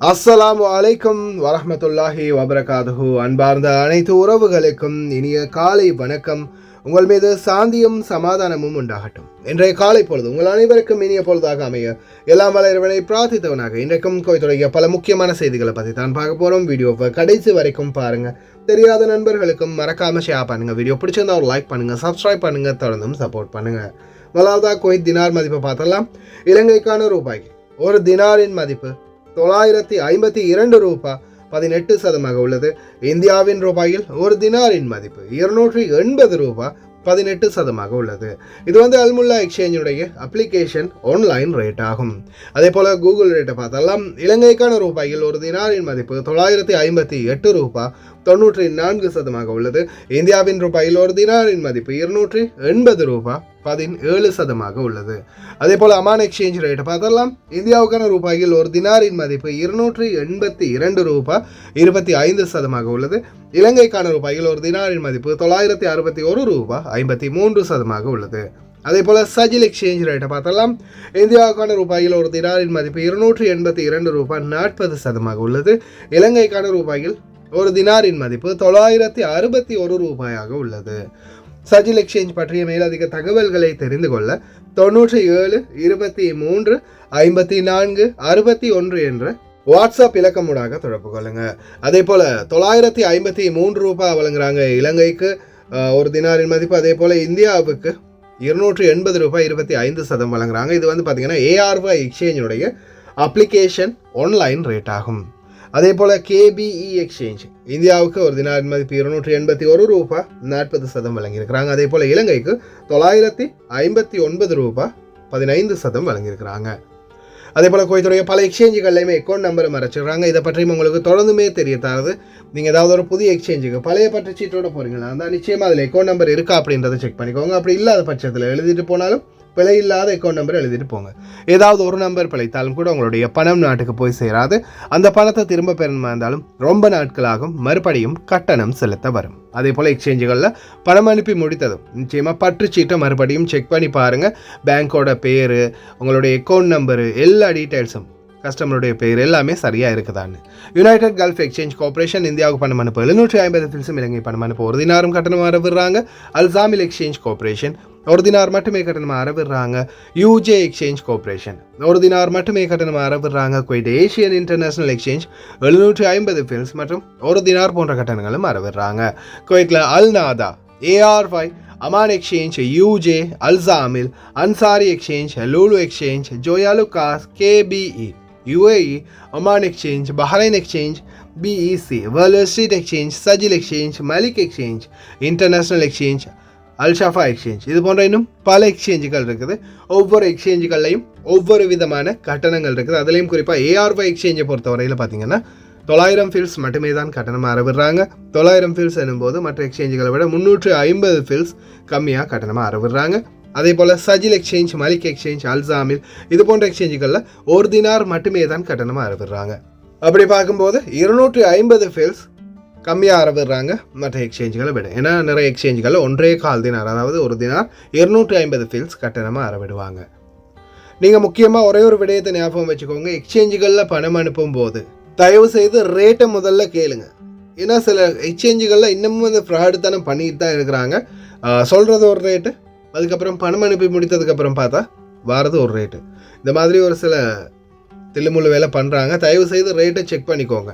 அஸ்ஸலாமு அலைக்கும் வரஹ்மத்துல்லாஹி வபரகாதுஹு. அன்பார்ந்த அனைத்து உறவுகளுக்கும் இனிய காலை வணக்கம். உங்கள் மீது சாந்தியும் சமாதானமும் உண்டாகட்டும். இன்றைய காலை பொழுது உங்கள் அனைவருக்கும் இனிய பொழுதாக அமைய எல்லாம் வல்ல இறைவனை பிரார்த்தித்தவனாக இன்றைக்கும் கோயத்துடைய பல முக்கியமான செய்திகளை பற்றி தான் பார்க்க போகிறோம். வீடியோவை கடைசி வரைக்கும் பாருங்கள். தெரியாத நண்பர்களுக்கும் மறக்காமல் ஷேர் பண்ணுங்கள். வீடியோ பிடிச்சிருந்தா ஒரு லைக் பண்ணுங்கள், சப்ஸ்கிரைப் பண்ணுங்கள், தொடர்ந்தும் சப்போர்ட் பண்ணுங்கள். முதலாவதாக குவைத் தினார் மதிப்பை பார்த்தலாம். இலங்கைக்கான ரூபாய்க்கு ஒரு தினாரின் மதிப்பு 952 ரூபாய் 18 சதமாக உள்ளது. இந்தியாவின் ரூபாயில் ஒரு தினாரின் மதிப்பு 280 ரூபாய் 18 சதமாக உள்ளது. இது அல்முல்லா எக்ஸ்சேஞ்சுடைய அப்ளிகேஷன் ஆன்லைன் ரேட் ஆகும். அதே போல கூகுள் ரேட்டை பார்த்தலாம். இலங்கைக்கான ரூபாயில் ஒரு தினாரின் மதிப்பு 958 ரூபாய் 94 சதமாக உள்ளது. இந்தியாவின் ரூபாயில் ஒரு தினாரின் மதிப்பு 280 ரூபாய் 17 சதமாக உள்ளது. அதே போல அமான் எக்ஸ்சேஞ்ச் ரேட்டை பார்த்தலாம். இந்தியாவுக்கான ரூபாயில் ஒரு தினாரின் மதிப்பு 282 ரூபாய் 25 சதமாக உள்ளது. இலங்கைக்கான ரூபாயில் ஒரு தினாரின் மதிப்பு 961 ரூபாய் 53 சதமாக உள்ளது. அதே போல சஜில் எக்ஸ்சேஞ்ச் ரேட்டை பார்த்தலாம். இந்தியாவுக்கான ரூபாயில் ஒரு தினாரின் மதிப்பு 282 ரூபாய் 40 சதமாக உள்ளது. இலங்கைக்கான ரூபாயில் ஒரு தினாரின் மதிப்பு 961 ரூபாயாக உள்ளது. சஜில் எக்ஸ்சேஞ்ச் பற்றிய மேலதிக தகவல்களை தெரிந்து கொள்ள 97 23 54 61 என்ற வாட்ஸ்அப் இலக்கமுடாக தொடர்பு கொள்ளுங்க. அதே போல 953 ரூபாய் வழங்குறாங்க இலங்கைக்கு ஒரு தினாரின் மதிப்பு. அதே போல இந்தியாவுக்கு 280 ரூபாய் 25 சதம் வழங்குறாங்க. இது பார்த்தீங்கன்னா ARY எக்ஸ்சேஞ்சுடைய அப்ளிகேஷன் ஆன்லைன் ரேட் ஆகும். அதே போல் KBE எக்ஸ்சேஞ்ச் இந்தியாவுக்கு ஒரு தினாரின் மதிப்பு 281 ரூபாய் 40 சதம் வழங்கியிருக்கிறாங்க. அதே போல் இலங்கைக்கு 959 ரூபாய் 15 சதம் வழங்கியிருக்கிறாங்க. அதே போல் கோயத்துடைய பல எக்ஸ்சேஞ்சுகள்லையுமே அக்கௌண்ட் நம்பரை மறைச்சிடுறாங்க. இதை பற்றியும் உங்களுக்கு தொடர்ந்துமே தெரிய தராது. நீங்கள் ஏதாவது ஒரு புதிய எக்ஸ்சேஞ்சுக்கு பழைய பற்று சீட்டோட போகிறீங்களா அந்த நிச்சயமாக அதில் அக்கௌண்ட் நம்பர் இருக்கா அப்படின்றத செக் பண்ணிக்கோங்க. அப்படி இல்லாத பட்சத்தில் எழுதிட்டு போனாலும் பிழை இல்லாத அக்கௌண்ட் நம்பர் எழுதிட்டு போங்க. ஏதாவது ஒரு நம்பர் பிழைத்தாலும் கூட உங்களுடைய பணம் நாட்டுக்கு போய் சேராது. அந்த பணத்தை திரும்ப பெறணுமா இருந்தாலும் ரொம்ப நாட்களாகும், மறுபடியும் கட்டணம் செலுத்த வரும். அதே போல் எக்ஸ்சேஞ்சுகளில் பணம் அனுப்பி முடித்ததும் நிச்சயமாக பற்றுச்சீட்டை மறுபடியும் செக் பண்ணி பாருங்கள். பேங்க்கோட பேர், உங்களுடைய அக்கௌண்ட் நம்பரு, எல்லா டீட்டெயில்ஸும், கஸ்டமருடைய பேர் எல்லாமே சரியாக இருக்குதான்னு. யுனைடெட் கல்ஃப் எக்ஸ்சேஞ்ச் கார்பரேஷன் இந்தியாவுக்கு பணம் அனுப்ப 750 ஃபில்ஸும் இலங்கை பணம் அனுப்ப ஒரு தினாரும் கட்டணம் ஆரம்பிடுறாங்க. அல்சாமில் எக்ஸ்சேஞ்ச் கார்பரேஷன் ஒரு தினார் மட்டுமே கட்டணம் ஆரம்பிடுறாங்க. UJ எக்ஸ்சேஞ்ச் கார்பரேஷன் ஒரு தினார் மட்டுமே கட்டணம் ஆரம்பிடுறாங்க. குவைட் ஏஷியன் இன்டர்நேஷனல் எக்ஸ்சேஞ்ச் 750 ஃபில்ஸ் மற்றும் ஒரு தினார் போன்ற கட்டணங்களும் ஆரம்பிடுறாங்க. குவைட்டில் அல் நாதா, ARY, Aman exchange, UJ, Alzamil, Ansari exchange, Lulu exchange, Joyalukkas, KBE, UAE, Oman exchange, Bahrain exchange, BEC, world street exchange, Sajil exchange, Malik exchange, international exchange, Alshafa exchange, இது போன்ற இன்னும் பல எக்ஸ்சேஞ்சுகள் இருக்குது. ஒவ்வொரு எக்ஸ்சேஞ்சுகள்லையும் ஒவ்வொரு விதமான கட்டணங்கள் இருக்குது. அதுலேயும் குறிப்பாக ARY எக்ஸ்சேஞ்சை பொறுத்தவரையில் பார்த்தீங்கன்னா 900 ஃபில்ஸ் மட்டுமே தான் கட்டணம் ஆரம்பிடுறாங்க. 900 ஃபில்ஸ் என்னும்போது மற்ற எக்ஸ்சேஞ்சுகளை விட 350 ஃபில்ஸ் கம்மியாக கட்டணமாக ஆரம்பிடுறாங்க. அதே போல் சஜில் எக்ஸ்சேஞ்ச், மலிக் எக்ஸ்சேஞ்ச், அல்சாமில் இது போன்ற எக்ஸ்சேஞ்சுகளில் ஒரு தினார் மட்டுமே தான் கட்டணமாக ஆரம்பிடுறாங்க. அப்படி பார்க்கும்போது 250 ஃபில்ஸ் கம்மியாக ஆரம்பிடுறாங்க மற்ற எக்ஸ்சேஞ்சுகளை விட. ஏன்னா நிறைய எக்ஸ்சேஞ்சுகளில் 1.25 தினார், அதாவது ஒரு தினார் 250 ஃபில்ஸ் கட்டணமாக ஆரம்பிடுவாங்க. நீங்கள் முக்கியமாக ஒரே ஒரு விடயத்தை ஞாபகம் வச்சுக்கோங்க. எக்ஸ்சேஞ்சுகளில் பணம் அனுப்பும் போது தயவு செய்து ரேட்டை முதல்ல கேளுங்க. ஏன்னா சில எக்ஸ்சேஞ்சுகளில் இன்னமும் அந்த ஃப்ராடுத்தனம் பண்ணிட்டு தான் இருக்கிறாங்க. சொல்கிறது ஒரு ரேட்டு, அதுக்கப்புறம் பணம் அனுப்பி முடித்ததுக்கப்புறம் பார்த்தா வாரது ஒரு ரேட்டு. இந்த மாதிரி ஒரு சில தில்லுமுள்ளு வேலை பண்ணுறாங்க. தயவு செய்து ரேட்டை செக் பண்ணிக்கோங்க.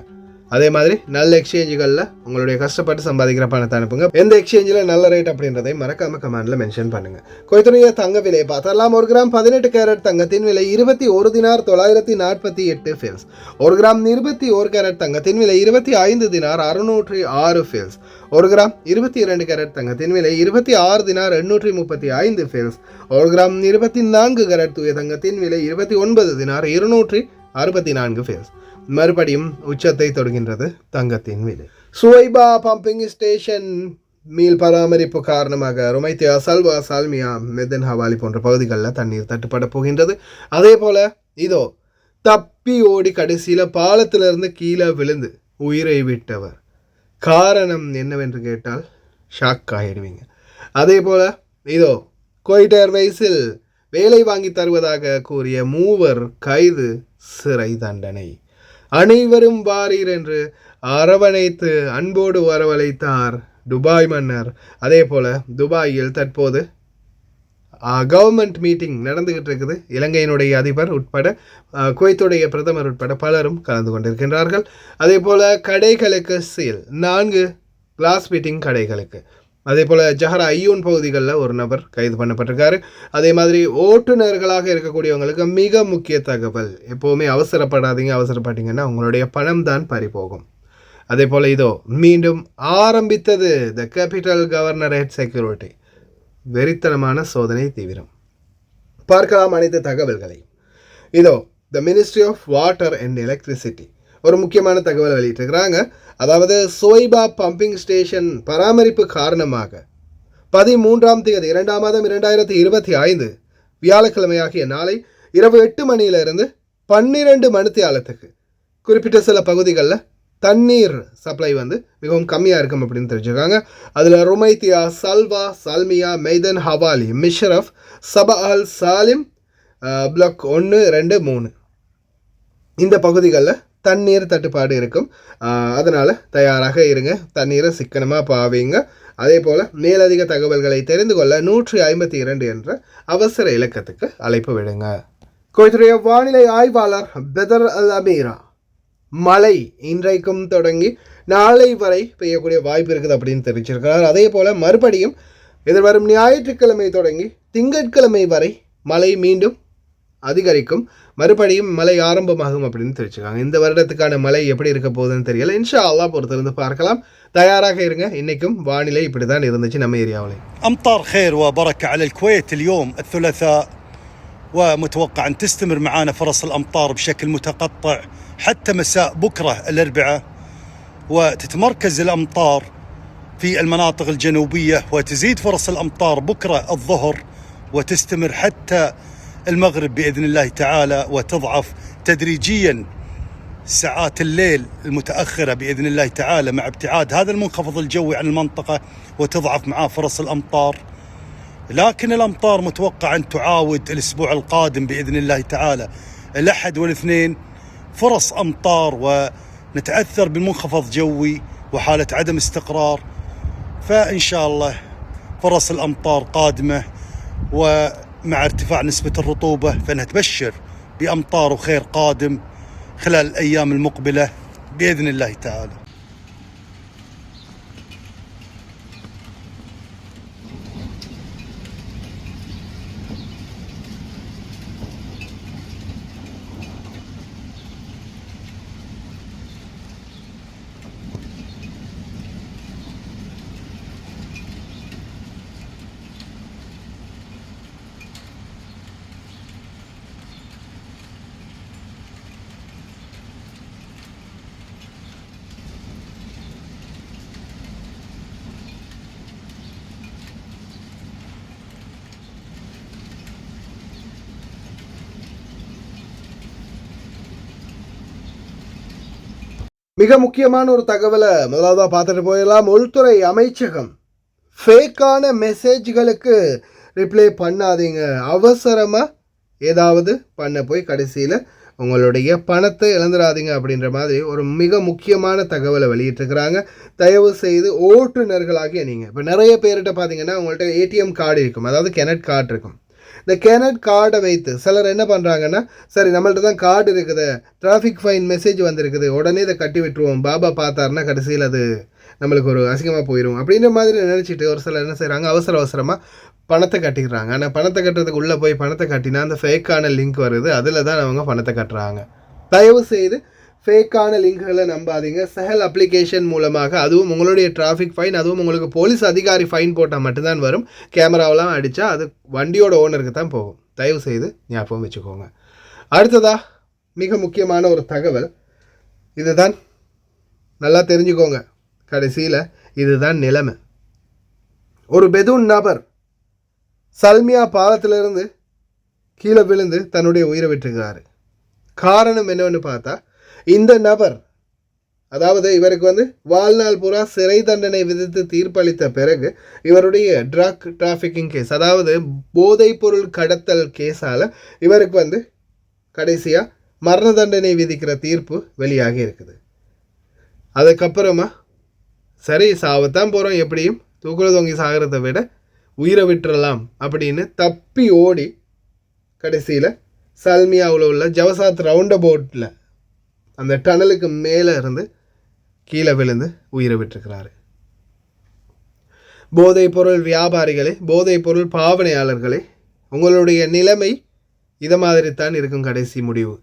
அதே மாதிரி நல்ல எக்ஸ்சேஞ்சுகளில் உங்களுடைய கஷ்டப்பட்டு சம்பாதிக்கிற பணத்தை அனுப்புங்க. எந்த எக்ஸ்சேஞ்சில் நல்ல ரேட் அப்படின்றதை மறக்காம கமெண்ட்ல மென்ஷன் பண்ணுங்க. கோயத்துடைய தங்க விலையை பார்த்தரலாம். 1 கிராம் 18 கேரட் தங்கத்தின் விலை 21 தினார் 948 ஃபில்ஸ். 1 கிராம் 21 கேரட் தங்கத்தின் விலை 25 தினார் 606 ஃபில்ஸ். 1 கிராம் 22 கேரட் தங்கத்தின் விலை 26 தினார் 835 ஃபில்ஸ். 1 கிராம் 24 கேரட் தூய தங்கத்தின் விலை 29 தினார் 264 ஃபில்ஸ். மறுபடியும் உச்சத்தை தொடுகின்றது தங்கத்தின் விலை. சுவைபா பம்பிங் ஸ்டேஷன் மீள் பராமரிப்பு காரணமாக ருமைத்தியா, சல்வா, சால்மியா, மெதன் ஹவாலி போன்ற பகுதிகளில் தண்ணீர் தட்டுப்பட போகின்றது. அதே போல இதோ தப்பி ஓடி கடைசியில் பாலத்திலிருந்து கீழே விழுந்து உயிரை விட்டவர். காரணம் என்னவென்று கேட்டால் ஷாக் ஆகிடுவீங்க. அதே போல இதோ குவைட் ஏர்வேஸில் வேலை வாங்கி தருவதாக கூறிய 3 கைது, சிறை தண்டனை. அனைவரும் வாரீர் என்று அரவணைத்து அன்போடு வரவழைத்தார் துபாய் மன்னர். அதே போல் துபாயில் தற்போது கவர்மெண்ட் மீட்டிங் நடந்துகிட்டு இருக்குது. இலங்கையினுடைய அதிபர் உட்பட குவைத்துடைய பிரதமர் உட்பட பலரும் கலந்து கொண்டிருக்கின்றார்கள். அதே போல் கடைகளுக்கு சீல், 4 கிளாஸ் மீட்டிங் கடைகளுக்கு. அதே போல் ஜஹரா ஐயூன் பகுதிகளில் ஒரு நபர் கைது பண்ணப்பட்டிருக்காரு. அதே மாதிரி ஓட்டுநர்களாக இருக்கக்கூடியவங்களுக்கு மிக முக்கிய தகவல், எப்போவுமே அவசரப்படாதீங்க. அவசரப்பட்டீங்கன்னா உங்களுடைய பணம் தான் பறிபோகும். அதே போல் இதோ மீண்டும் ஆரம்பித்தது த கேபிட்டல் கவர்னரேட் செக்யூரிட்டி. வெறித்தனமான சோதனை தீவிரம். பார்க்கலாம் அனைத்து தகவல்களை. இதோ the ministry of water and electricity ஒரு முக்கியமான தகவல் வெளியிட்டிருக்கிறாங்க. அதாவது சோய்பா பம்பிங் ஸ்டேஷன் பராமரிப்பு காரணமாக 13ஆம் தேதி 2ஆம் மாதம் 2025 வியாழக்கிழமையாகிய நாளை இரவு 8 மணியிலிருந்து 12 மணித்தியாலத்துக்கு குறிப்பிட்ட சில பகுதிகளில் தண்ணீர் சப்ளை மிகவும் கம்மியாக இருக்கும் அப்படின்னு தெரிஞ்சுருக்காங்க. அதில் ருமைத்தியா, சல்வா, சல்மியா, மெய்தன், ஹவாலி, மிஷ்ரஃப், சபா அல் சாலிம், பிளாக் 1, 2, 3 இந்த பகுதிகளில் தண்ணீர் தட்டுப்பாடு இருக்கும். அதனால் தயாராக இருங்க, தண்ணீரை சிக்கனமாக பாவீங்க. அதே போல் மேலதிக தகவல்களை தெரிந்து கொள்ள 152 என்ற அவசர இலக்கத்துக்கு அழைப்பு விடுங்க. குவைத்துடைய வானிலை ஆய்வாளர் பெதர் அல் அமீரா மழை இன்றைக்கும் தொடங்கி நாளை வரை பெய்யக்கூடிய வாய்ப்பு இருக்குது அப்படின்னு தெரிவிச்சிருக்கிறார். அதே போல் மறுபடியும் எதிர்வரும் ஞாயிற்றுக்கிழமை தொடங்கி திங்கட்கிழமை வரை மழை மீண்டும் அதிகரிக்கும், மறுபடியும் மழை ஆரம்பமாகும் அப்படின்னு தெரிவிச்சிருக்காங்க. இந்த வருடத்துக்கான மழை எப்படி இருக்க போகுதுன்னு தெரியல. இன்ஷா அல்லாஹ் பொறுத்திருந்து பார்க்கலாம். தயாராக இருங்க. இன்னைக்கும் வானிலை இப்படி தான் இருந்துச்சு நம்ம ஏரியாவில். أمطار خير وبركة على الكويت اليوم الثلاثاء، ومتوقع أن تستمر معنا فرص الأمطار بشكل متقطع حتى مساء بكرة الأربعاء، وتتمركز الأمطار في المناطق الجنوبية، وتزيد فرص الأمطار بكرة الظهر وتستمر حتى المغرب بإذن الله تعالى، وتضعف تدريجيا ساعات الليل المتأخرة بإذن الله تعالى مع ابتعاد هذا المنخفض الجوي عن المنطقة، وتضعف معاه فرص الأمطار. لكن الأمطار متوقع أن تعاود الأسبوع القادم بإذن الله تعالى الأحد والاثنين فرص أمطار، ونتأثر بمنخفض جوي وحالة عدم استقرار. فإن شاء الله فرص الأمطار قادمة، ومع ارتفاع نسبة الرطوبة فإنها تبشر بأمطار وخير قادم خلال الأيام المقبلة بإذن الله تعالى. மிக முக்கியமான ஒரு தகவலை முதலாவதாக பார்த்துட்டு போயிடலாம். உள்துறை அமைச்சகம் ஃபேக்கான மெசேஜ்களுக்கு ரிப்ளை பண்ணாதீங்க, அவசரமாக ஏதாவது பண்ண போய் கடைசியில் உங்களுடைய பணத்தை இழந்துடாதீங்க அப்படின்ற மாதிரி ஒரு மிக முக்கியமான தகவலை வெளியிட்டிருக்கிறாங்க. தயவு செய்து ஓட்டுநர்களாகிய நீங்கள் இப்போ நிறைய பேர்கிட்ட பார்த்தீங்கன்னா உங்கள்கிட்ட ஏடிஎம் கார்டு இருக்கும், அதாவது கெனட் கார்டு இருக்கும். இந்த கெனட் கார்டை வைத்து சிலர் என்ன பண்ணுறாங்கன்னா, சரி நம்மள்ட்ட தான் கார்டு இருக்குது, டிராஃபிக் ஃபைன் மெசேஜ் வந்திருக்குது, உடனே இதை கட்டி விட்டுருவோம், பாபா பார்த்தாருன்னா கடைசியில் அது நம்மளுக்கு ஒரு அசிங்கமாக போயிடும் அப்படின்ற மாதிரி நினச்சிட்டு ஒரு சிலர் என்ன செய்கிறாங்க, அவசரமாக பணத்தை கட்டிக்கிறாங்க. ஆனால் பணத்தை கட்டுறதுக்கு உள்ளே போய் பணத்தை கட்டினா அந்த ஃபேக்கான லிங்க் வருது, அதில் தான் அவங்க பணத்தை கட்டுறாங்க. தயவு செய்து ஃபேக்கான லிங்க்களை நம்பாதீங்க. செஹல் அப்ளிகேஷன் மூலமாக, அதுவும் உங்களுடைய டிராஃபிக் ஃபைன், அதுவும் உங்களுக்கு போலீஸ் அதிகாரி ஃபைன் போட்டால் மட்டும்தான் வரும். கேமராவெலாம் அடித்தா அது வண்டியோட ஓனருக்கு தான் போகும். தயவு செய்து ஞாபகம் வச்சுக்கோங்க. அடுத்ததாக மிக முக்கியமான ஒரு தகவல் இதுதான், நல்லா தெரிஞ்சுக்கோங்க. கடைசியில் இதுதான் நிலைமை. ஒரு பெதூன் நபர் சல்மியா பாலத்திலிருந்து கீழே விழுந்து தன்னுடைய உயிரை விட்டுருக்கிறாரு. காரணம் என்னன்னு பார்த்தா, இந்த நபர், அதாவது இவருக்கு வாழ்நாள் பூரா சிறை தண்டனை விதித்து தீர்ப்பளித்த பிறகு இவருடைய ட்ரக் டிராஃபிக்கிங் கேஸ், அதாவது போதைப்பொருள் கடத்தல் கேஸால் இவருக்கு கடைசியாக மரண தண்டனை விதிக்கிற தீர்ப்பு வெளியாகி இருக்குது. அதுக்கப்புறமா சரி சாவத்தான் போகிறோம், எப்படியும் தூக்குல தொங்கி சாகிறத விட உயிரை விட்டுறலாம் அப்படின்னு தப்பி ஓடி கடைசியில் சல்மியாவில் உள்ள ஜவசாத் ரவுண்ட் அபவுட்டில் அந்த டனலுக்கு மேலே இருந்து கீழே விழுந்து உயிரை விட்டுருக்கிறாரு. போதைப் பொருள் வியாபாரிகளே, போதைப் பொருள் பாவனையாளர்களே, உங்களுடைய நிலைமை இதை மாதிரி தான் இருக்கும். கடைசி முடிவு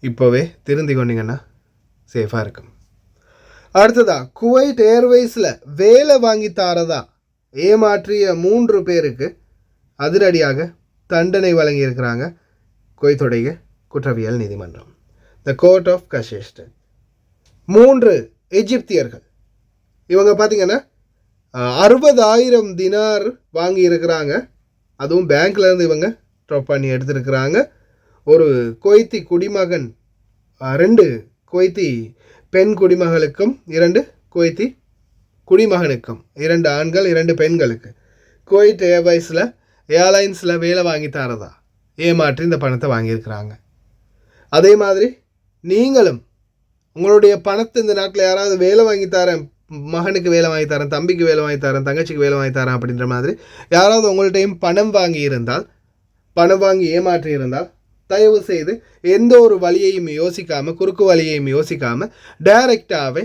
இப்போவே திருந்தி கொண்டீங்கன்னா சேஃபாக இருக்கும். அடுத்ததா, குவைட் ஏர்வேஸில் வேலை வாங்கி தாரதா ஏமாற்றிய 3 பேருக்கு அதிரடியாக தண்டனை வழங்கியிருக்கிறாங்க குவைத்துடைய குற்றவியல் நீதிமன்றம், த கோர்ட் ஆஃப் கஷேஸ்ட். 3 எஜிப்தியர்கள், இவங்க பார்த்தீங்கன்னா 60,000 தினார் வாங்கி இருக்கிறாங்க. அதுவும் பேங்க்லேருந்து இவங்க ட்ராப் பண்ணி எடுத்திருக்கிறாங்க. ஒரு குவைத்தி குடிமகன், 2 குவைத்தி பெண் குடிமகளுக்கும் 2 குவைத்தி குடிமகனுக்கும், 2 ஆண்கள் 2 பெண்களுக்கு குவைட் ஏர்லைன்ஸில் வேலை வாங்கி தரதா ஏமாற்றி இந்த பணத்தை வாங்கியிருக்கிறாங்க. அதே மாதிரி நீங்களும் உங்களுடைய பணத்தை இந்த நாட்டில் யாராவது வேலை வாங்கி தரேன், மகனுக்கு வேலை வாங்கி தரேன், தம்பிக்கு வேலை வாங்கி தரேன், தங்கச்சிக்கு வேலை வாங்கி தரேன் அப்படின்ற மாதிரி யாராவது உங்கள்கிட்டையும் பணம் வாங்கி ஏமாற்றி இருந்தால் தயவு செய்து எந்த ஒரு வழியையும் யோசிக்காமல், குறுக்கு வழியையும் யோசிக்காமல் டைரெக்டாகவே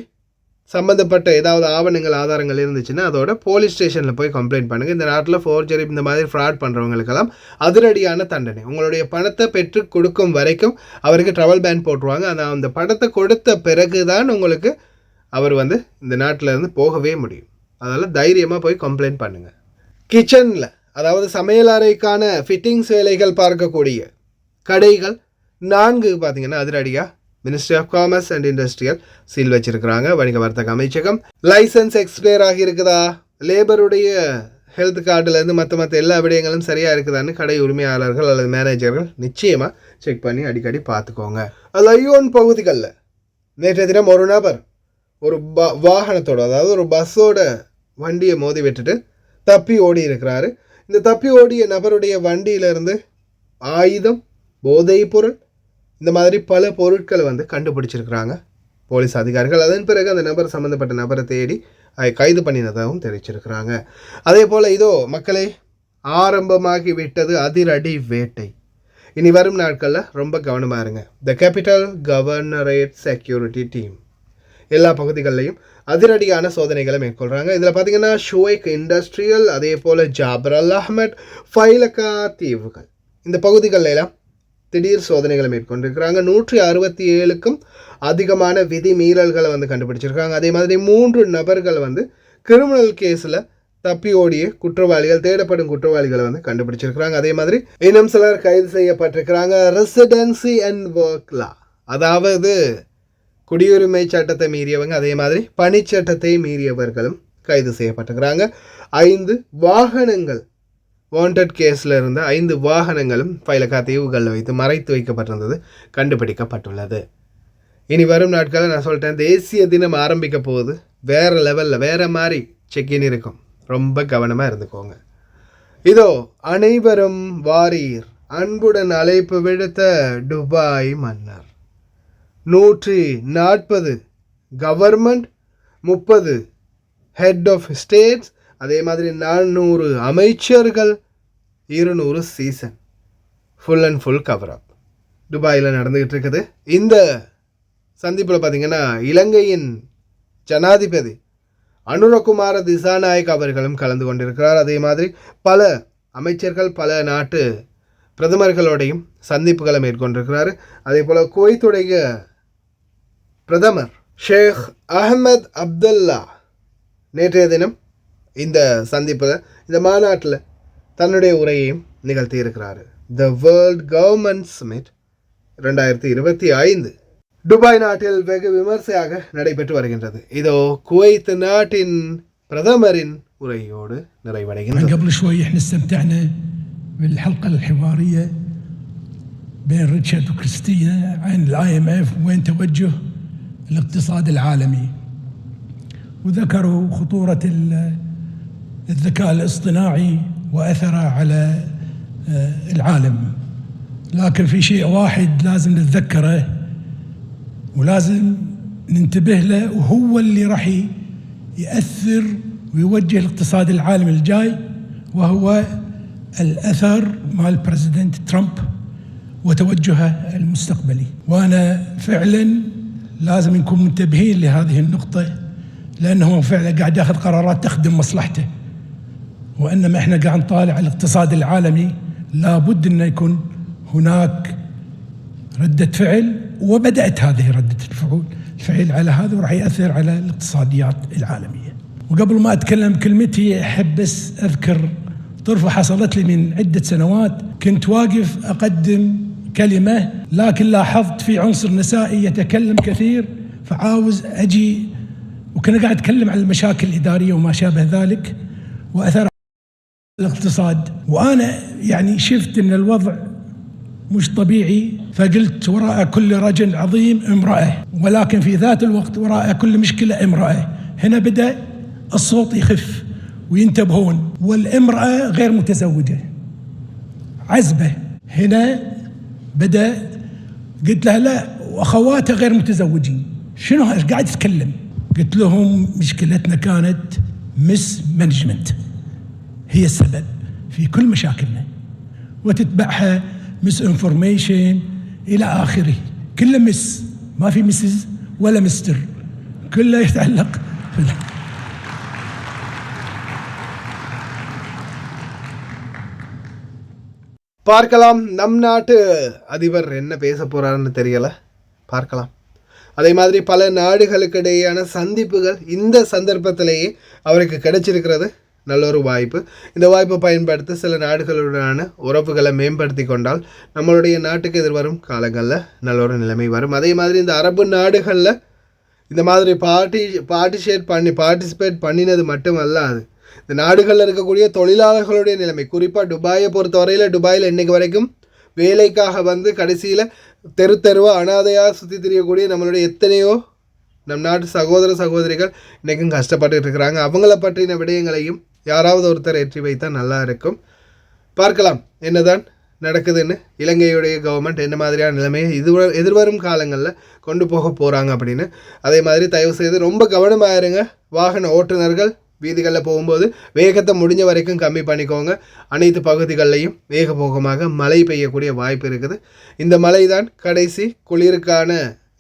சம்மந்தப்பட்ட ஏதாவது ஆவணங்கள் ஆதாரங்கள் இருந்துச்சுன்னா அதோட போலீஸ் ஸ்டேஷனில் போய் கம்ப்ளைண்ட் பண்ணுங்கள். இந்த நாட்டில் ஃபோர்ஜரி இந்த மாதிரி ஃப்ராட் பண்ணுறவங்களுக்கெல்லாம் அதிரடியான தண்டனை. உங்களுடைய பணத்தை பெற்று கொடுக்கும் வரைக்கும் அவருக்கு ட்ராவல் பேன் போட்டுருவாங்க. ஆனால் அந்த பணத்தை கொடுத்த பிறகு தான் உங்களுக்கு அவர் இந்த நாட்டில் இருந்து போகவே முடியும். அதனால் தைரியமாக போய் கம்ப்ளைண்ட் பண்ணுங்கள். கிச்சனில், அதாவது சமையல் அறைக்கான ஃபிட்டிங்ஸ் வேலைகள் பார்க்கக்கூடிய கடைகள் 4 பார்த்தீங்கன்னா அதிரடியாக ministry of commerce and industrial seal வச்சிருக்கிறாங்க. வணிக வர்த்தக அமைச்சகம். லைசன்ஸ் எக்ஸ்பயர் ஆகியிருக்குதா, லேபருடைய ஹெல்த் கார்டுலேருந்து மற்ற எல்லா விடயங்களும் சரியாக இருக்குதான்னு கடை உரிமையாளர்கள் அல்லது மேனேஜர்கள் நிச்சயமாக செக் பண்ணி அடிக்கடி பார்த்துக்கோங்க. லயோன் பகுதிகளில் நேற்றைய தினம் ஒரு நபர் ஒரு வாகனத்தோட, அதாவது ஒரு பஸ்ஸோட வண்டியை மோதி விட்டுட்டு தப்பி ஓடி இருக்கிறாரு. இந்த தப்பி ஓடிய நபருடைய வண்டியிலிருந்து ஆயுதம், போதைப் பொருள், இந்த மாதிரி பல பொருட்களை கண்டுபிடிச்சிருக்கிறாங்க போலீஸ் அதிகாரிகள். அதன் பிறகு அந்த நபர் சம்மந்தப்பட்ட நபரை தேடி கைது பண்ணினதாகவும் தெரிவிச்சிருக்கிறாங்க. அதே போல் இதோ மக்களை ஆரம்பமாகி விட்டது அதிரடி வேட்டை. இனி வரும் நாட்களில் ரொம்ப கவனமாக இருங்க. The capital governorate security team எல்லா பகுதிகளிலையும் அதிரடியான சோதனைகளை மேற்கொள்கிறாங்க. இதில் பார்த்தீங்கன்னா ஷுவைக் இண்டஸ்ட்ரியல், அதே போல் ஜாபர் அல் அஹ்மத், ஃபைலக்கா தீவுகள், இந்த பகுதிகளெல்லாம் திடீர் சோதனைகளை மேற்கொண்டிருக்கிறாங்க. 167க்கும் அதிகமான விதி மீறல்களை கண்டுபிடிச்சிருக்காங்க. அதே மாதிரி 3 நபர்கள் கிரிமினல் கேஸில் தப்பி ஓடிய குற்றவாளிகள், தேடப்படும் குற்றவாளிகளை கண்டுபிடிச்சிருக்கிறாங்க. அதே மாதிரி இன்னும் சிலர் கைது செய்யப்பட்டிருக்கிறாங்க. ரெசிடென்சி அண்ட் ஒர்க் லா, அதாவது குடியுரிமை சட்டத்தை மீறியவங்க, அதே மாதிரி பணிச்சட்டத்தை மீறியவர்களும் கைது செய்யப்பட்டிருக்கிறாங்க. 5 வாகனங்கள் வாண்டட் கேஸில் இருந்த 5 வாகனங்களும் ஃபைலக்கா தீவுகளில் வைத்து மறைத்து வைக்கப்பட்டிருந்தது கண்டுபிடிக்கப்பட்டுள்ளது. இனி வரும் நாட்களில் நான் சொல்லிட்டேன், தேசிய தினம் ஆரம்பிக்க போகுது. வேறு லெவலில் வேறு மாதிரி செக்இன் இருக்கும். ரொம்ப கவனமாக இருந்துக்கோங்க. இதோ அனைவரும் வாரீர், அன்புடன் அழைப்பு விடுத்த துபாய் மன்னர். 140 கவர்மெண்ட், 30 ஹெட் ஆஃப் ஸ்டேட்ஸ், அதே மாதிரி 400 அமைச்சர்கள், 200 season, full and full cover up துபாயில் நடந்துக்கிட்டு இருக்குது. இந்த சந்திப்பில் பார்த்திங்கன்னா இலங்கையின் ஜனாதிபதி அனுரகுமார திசாநாயக் அவர்களும் கலந்து கொண்டிருக்கிறார். அதே மாதிரி பல அமைச்சர்கள், பல நாட்டு பிரதமர்களோடையும் சந்திப்புகளை மேற்கொண்டிருக்கிறார். அதே போல் குவைத்துடைய பிரதமர் ஷேக் அஹ்மத் அப்துல்லா நேற்றைய தினம் இந்த சந்திப்பில், இந்த மாநாட்டில் தன்னுடைய உரையையும் நிகழ்த்தி இருக்கிறார். The world government summit 2025 Dubai நாட்டில் வெகு விமர்சையாக நடைபெற்று வருகின்றது. இதோ குவைத் நாட்டின் பிரதமரின் உரையோடு நிறைவடைகின்றது. قبل شوي احنا استمتعنا بالحلقة الحوارية بين ريتشارد وكريستينا عن IMF وين توجه الاقتصاد العالمي، وذكروا خطورة الذكاء الاصطناعي وأثره على العالم. لكن في شيء واحد لازم نتذكره ولازم ننتبه له، وهو اللي راح يأثر ويوجه الاقتصاد العالمي الجاي، وهو الأثر مال البريزيدنت ترامب وتوجهه المستقبلي. وأنا فعلا لازم نكون منتبهين لهذه النقطة، لأنه فعلا قاعد ياخذ قرارات تخدم مصلحته، وإنما إحنا قاعد نطالع الاقتصاد العالمي لابد أن يكون هناك ردة فعل، وبدأت هذه ردة الفعل على هذا، وراح يأثر على الاقتصاديات العالمية. وقبل ما أتكلم كلمتي أحب بس أذكر طرفة حصلت لي من عدة سنوات. كنت واقف أقدم كلمة، لكن لاحظت في عنصر نسائي يتكلم كثير، فعاوز أجي، وكنا قاعد أتكلم عن المشاكل الإدارية وما شابه ذلك وأثر الاقتصاد، وأنا يعني شفت أن الوضع مش طبيعي، فقلت وراء كل رجل عظيم امرأة، ولكن في ذات الوقت وراء كل مشكلة امرأة. هنا بدأ الصوت يخف وينتبهون، والامرأة غير متزوجة عزبة. هنا بدأ قلت لها لا، وأخواتها غير متزوجين. شنو قاعد تتكلم؟ قلت لهم مشكلتنا كانت مس مانجمنت هي السبب في كل مشاكلنا، وتتبعها مس انفورميشن إلى آخره، كله مس، ما في مسز ولا مستر، كله يتعلق பார்க்கலாம். நம் நாட்டு அதிபர் என்ன பேச போறாருன்னு தெரியல, பார்க்கலாம். அதே மாதிரி பல நாடுகளுக்கு இடையேயான சந்திப்புகள் இந்த சந்தர்ப்பத்திலேயே அவருக்கு கிடைச்சிருக்கிறது நல்ல ஒரு வாய்ப்பு. இந்த வாய்ப்பை பயன்படுத்தி சில நாடுகளுடனான உறவுகளை மேம்படுத்தி கொண்டால் நம்மளுடைய நாட்டுக்கு எதிர்வரும் காலங்களில் நல்ல ஒரு நிலைமை வரும். அதே மாதிரி இந்த அரபு நாடுகளில் இந்த மாதிரி பார்ட்டிசிபேட் பண்ணினது மட்டுமல்லாது, இந்த நாடுகளில் இருக்கக்கூடிய தொழிலாளர்களுடைய நிலைமை, குறிப்பாக துபாயை பொறுத்தவரையில், துபாயில் இன்றைக்கு வரைக்கும் வேலைக்காக வந்து கடைசியில் தெருவாக அனாதையாக சுற்றி திரியக்கூடிய நம்மளுடைய எத்தனையோ நம் நாட்டு சகோதர சகோதரிகள் இன்றைக்கும் கஷ்டப்பட்டு இருக்கிறாங்க. அவங்கள பற்றின விடயங்களையும் யாராவது ஒருத்தர் ஏற்றி வைத்தால் நல்லா இருக்கும். பார்க்கலாம் என்னதான் நடக்குதுன்னு, இலங்கையுடைய கவர்மெண்ட் என்ன மாதிரியான நிலைமையை எதிர்வரும் காலங்களில் கொண்டு போக போகிறாங்க அப்படின்னு. அதே மாதிரி தயவு செய்து ரொம்ப கவனமாக இருங்க. வாகன ஓட்டுநர்கள் வீதிகளில் போகும்போது வேகத்தை முடிஞ்ச வரைக்கும் கம்மி பண்ணிக்கோங்க. அனைத்து பகுதிகளிலையும் வேகபோகமாக மழை பெய்யக்கூடிய வாய்ப்பு இருக்குது. இந்த மழை தான் கடைசி குளிருக்கான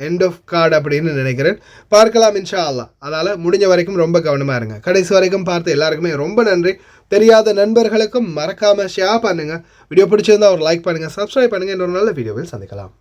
எண்ட் ஆஃப் கார்டு அப்படின்னு நினைக்கிறேன். பார்க்கலாம் இன்ஷா அல்லாஹ். அதனால் முடிஞ்ச வரைக்கும் ரொம்ப கவனமாக இருங்க. கடைசி வரைக்கும் பார்த்து எல்லாருக்குமே ரொம்ப நன்றி. தெரியாத நண்பர்களுக்கும் மறக்காமல் ஷேர் பண்ணுங்கள். வீடியோ பிடிச்சிருந்தால் ஒரு லைக் பண்ணுங்கள், சப்ஸ்கிரைப் பண்ணுங்கள். இன்னொரு நல்ல வீடியோவில் சந்திக்கலாம்.